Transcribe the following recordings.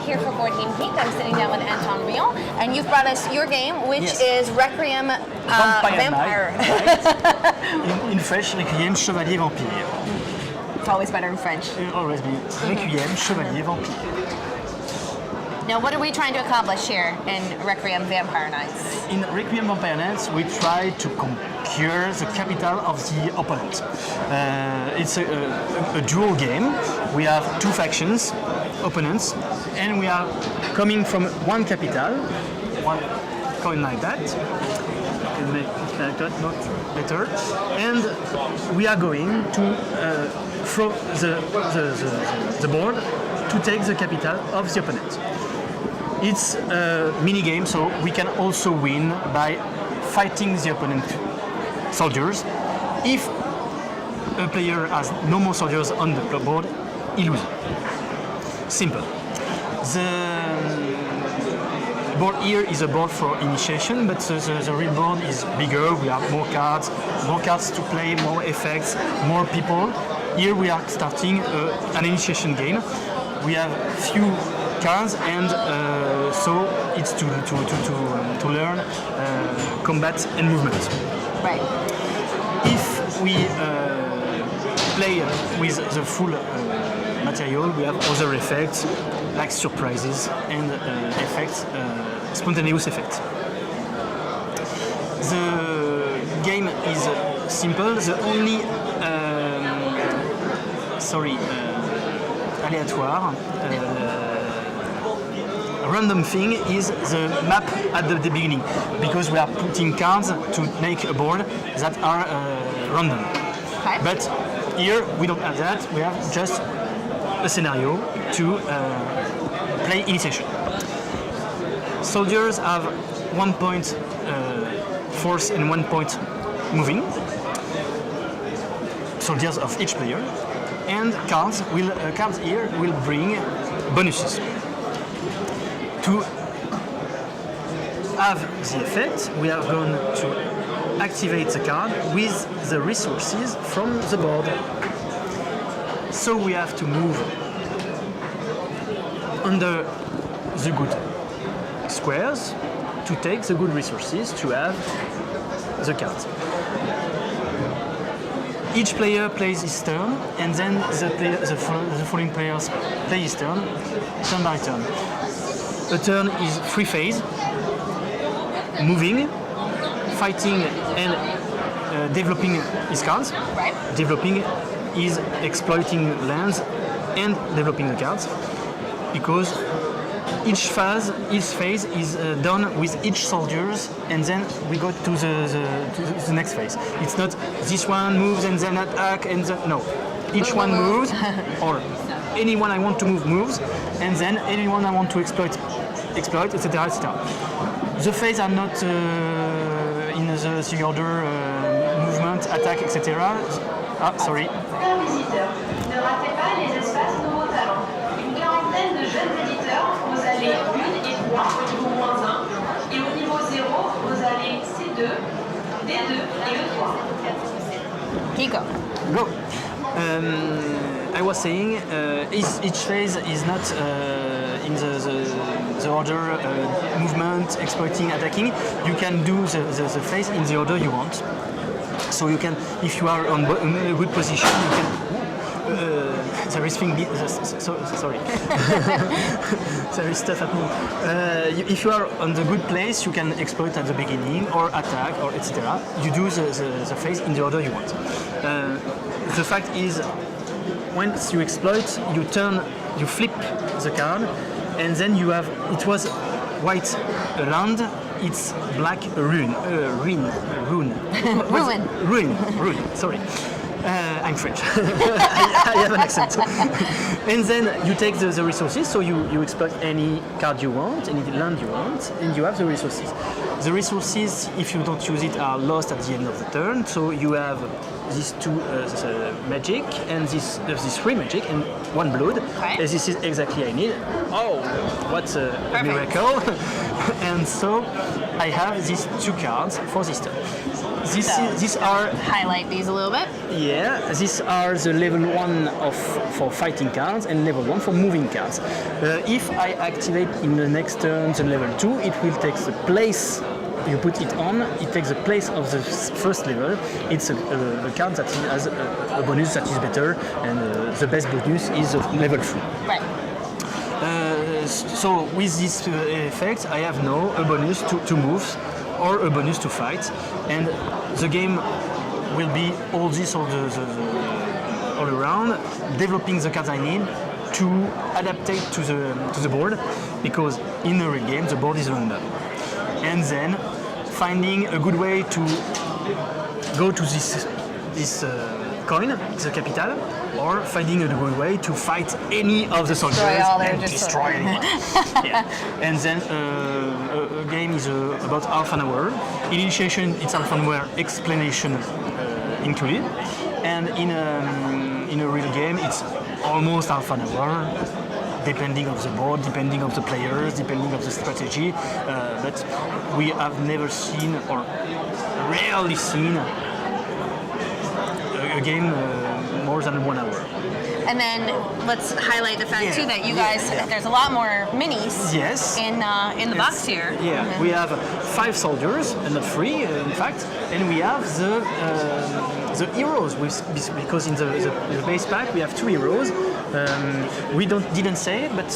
here for Board Game Geek. I'm sitting down with Anton Rion, and you've brought us your game, which is Requiem Vampire. In French, Requiem Chevalier Vampire. It's always better in French. It'll always be Requiem Chevalier Vampire. Now, what are we trying to accomplish here in Requiem Vampire Nights? In Requiem Vampire Nights, we try to conquer the capital of the opponent. It's a dual game. We have two factions, opponents, and we are coming from one capital, one coin like that. You can make it like that, not better. And we are going to throw the board to take the capital of the opponent. It's a mini game, so we can also win by fighting the opponent soldiers. If a player has no more soldiers on the board, he loses. Simple. The board here is a board for initiation, but the real board is bigger. We have more cards to play, more effects, more people. Here we are starting an initiation game. We have few cards, and so it's to learn combat and movement. Right. If we play with the full material, we have other effects like surprises and effects, spontaneous effects. The game is simple. The only aléatoire. Random thing is the map at the beginning, because we are putting cards to make a board that are random. Okay. But here we don't have that. We have just a scenario to play initiation. Soldiers have 1 point force and 1 point moving. Soldiers of each player, and cards here will bring bonuses. To have the effect, we are going to activate the card with the resources from the board. So we have to move under the good squares to take the good resources to have the cards. Each player plays his turn, and then the following players play his turn by turn. A turn is free phase, moving, fighting, and developing his cards. Right. Developing is exploiting lands and developing the cards, because each phase is done with each soldiers, and then we go to the next phase. It's not this one moves and then attack and no. Each one moves, or anyone I want to move moves, and then anyone I want to exploit, etc., etc. The phases are not in the order movement, attack, etc. Ah, sorry. Ne ratez pas les espaces nouveaux talents. Une quarantaine de jeunes éditeurs aux allées 1 et 3 au niveau -1, et au niveau 0 aux allées C2, D2 et E3. Kiko. Go. I was saying each phase is not in the order movement, exploiting, attacking. You can do the phase in the order you want. So you can, if you are in a good position, you can. There is sorry. There is stuff happening. If you are on the good place, you can exploit at the beginning or attack or etc. You do the phase in the order you want. The fact is, once you exploit, you flip the card, and then you have, it was white a land, it's black a rune. Ruin, sorry. I'm French. I have an accent. And then you take the resources, so you exploit any card you want, any land you want, and you have the resources. The resources, if you don't use it, are lost at the end of the turn, so you have these two magic and this 3 magic and 1 blood. Okay. And this is exactly I need. Oh, what a miracle! And so I have these 2 cards for this turn. these are highlight these a little bit. these are the level 1 for fighting cards and level 1 for moving cards. If I activate in the next turn the level 2, it will take the place. You put it on, it takes the place of the first level. It's a card that has a bonus that is better, and the best bonus is level 3. Right. So with this effect, I have now a bonus to move or a bonus to fight, and the game will be all this all around, developing the cards I need to adapt it to the board, because in a real game the board is random. And then finding a good way to go to this coin, the capital, or finding a good way to fight any of the soldiers and destroy anyone. And then a game is about half an hour. Initiation, it's half an hour, explanation included. And in a real game, it's almost half an hour, depending of the board, depending of the players, depending of the strategy. But we have never seen, or rarely seen, a game more than 1 hour. And then let's highlight the fact too that you guys, there's a lot more minis in the box here. Yeah, we have 5 soldiers, and not 3 in fact, and we have the heroes, because in the base pack we have 2 heroes. We didn't say it, but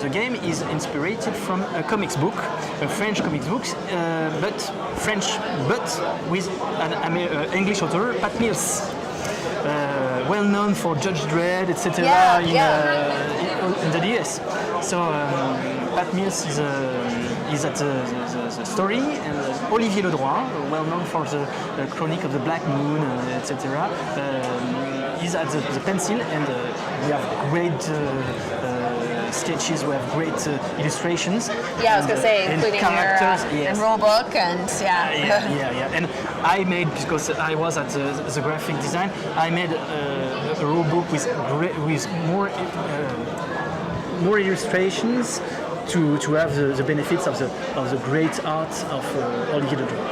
the game is inspired from a comics book, a French comics book, but with an English author, Pat Mills. Well known for Judge Dredd, etc. In the DS. So Pat Mills is at the story, and Olivier Ledroit, well known for the Chronic of the Black Moon, etc. Is at the pencil, and we have great sketches. We have great illustrations. Yeah, I was gonna say, including characters, and rule book, and And I made, because I was at the graphic design, I made a rule book with more illustrations to have the benefits of the great art of Olivier Ledroit.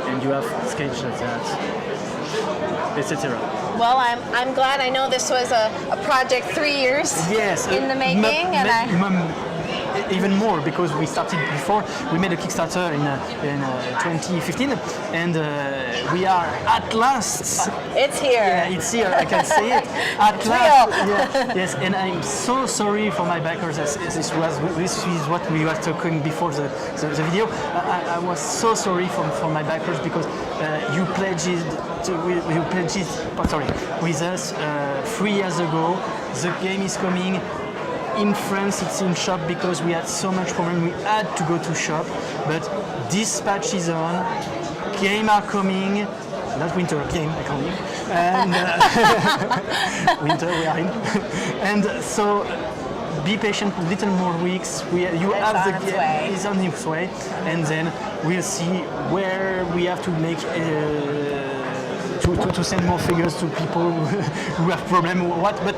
And you have sketches like that, etc. Well, I'm glad. I know this was a project 3 years in the making, even more, because we started before. We made a Kickstarter in 2015, and we are at last. It's here. Yeah, it's here. I can say it. At it's last. Real. Yes, and I'm so sorry for my backers. This is what we were talking before the video. I was so sorry for my backers, because you pledged with us 3 years ago. The game is coming. In France, it's in shop because we had so much problem. We had to go to shop, but dispatch is on. Game are coming. Not winter, game are coming. And winter we are in. And so be patient, little more weeks. You have the game is on its way, and then we'll see where we have to make. To send more figures to people who have problem or what, but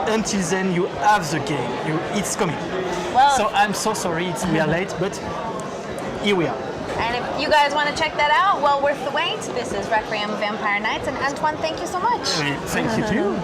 until then you have the game. It's coming. Well, so I'm so sorry we are late, but here we are. And if you guys want to check that out, well worth the wait. This is Requiem Vampire Nights, and Antoine, thank you so much. Thank you too.